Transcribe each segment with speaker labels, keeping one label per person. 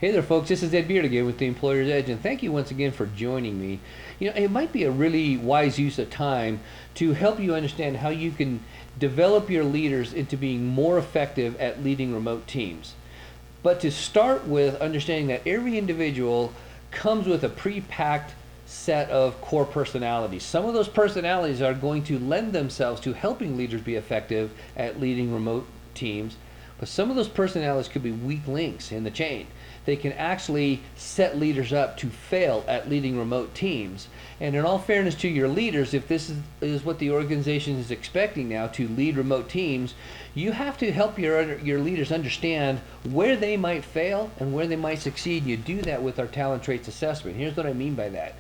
Speaker 1: Hey there, folks. This is Ed Beard again with the Employer's Edge, and thank you once again for joining me. It might be a really wise use of time to help you understand how you can develop your leaders into being more effective at leading remote teams. But to start with, understanding that every individual comes with a pre-packed set of core personalities. Some of those personalities are going to lend themselves to helping leaders be effective at leading remote teams, but some of those personalities could be weak links in the chain. They can actually set leaders up to fail at leading remote teams. And in all fairness to your leaders, if this is what the organization is expecting now, to lead remote teams, you have to help your leaders understand where they might fail and where they might succeed. You do that with our talent traits assessment. Here's what I mean by that.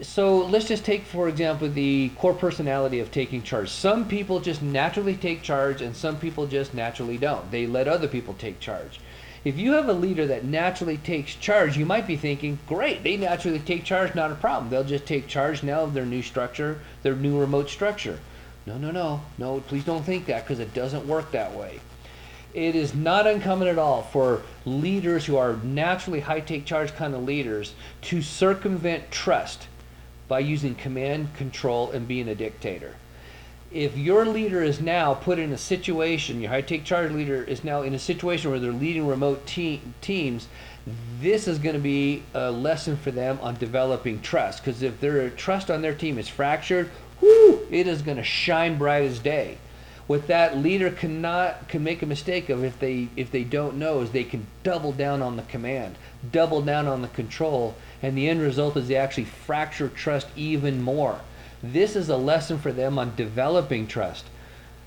Speaker 1: So let's just take, for example, the core personality of taking charge. Some people just naturally take charge and some people just naturally don't. They let other people take charge. If you have a leader that naturally takes charge, you might be thinking, great, they naturally take charge, not a problem. They'll just take charge now of their new structure, their new remote structure. No, please don't think that, because it doesn't work that way. It is not uncommon at all for leaders who are naturally high take charge kind of leaders to circumvent trust by using command, control, and being a dictator. If your leader is now put in a situation, your high take charge leader is now in a situation where they're leading remote teams, this is going to be a lesson for them on developing trust. Because if their trust on their team is fractured, it is going to shine bright as day. What that leader can make a mistake of, if they don't know, is they can double down on the command, double down on the control, and the end result is they actually fracture trust even more. This is a lesson for them on developing trust,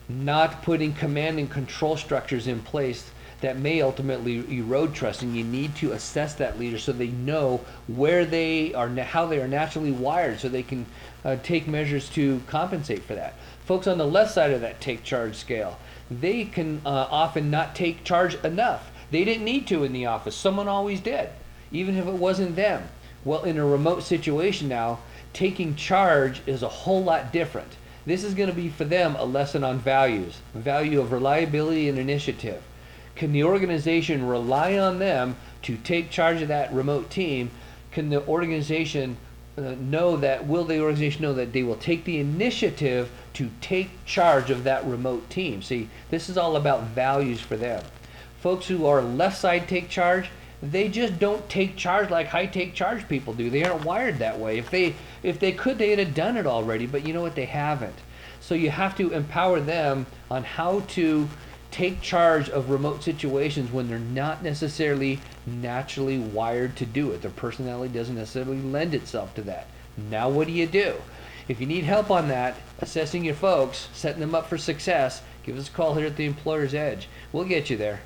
Speaker 1: not putting command and control structures in place that may ultimately erode trust. And you need to assess that leader so they know where they are, how they are naturally wired, so they can take measures to compensate for that. Folks on the left side of that take charge scale, they can often not take charge enough. They didn't need to in the office. Someone always did, even if it wasn't them. Well, in a remote situation now, taking charge is a whole lot different. This is going to be for them a lesson on values, value of reliability and initiative. Can the organization rely on them to take charge of that remote team? Can the organization know that, will the organization know that they will take the initiative to take charge of that remote team? See, this is all about values for them. Folks who are left side take charge, they just don't take charge like high take charge people do. They aren't wired that way. If they could, they'd have done it already, but you know what, they haven't. So you have to empower them on how to take charge of remote situations when they're not necessarily naturally wired to do it. Their personality doesn't necessarily lend itself to that. Now what do you do? If you need help on that, assessing your folks, setting them up for success, give us a call here at the Employer's Edge. We'll get you there.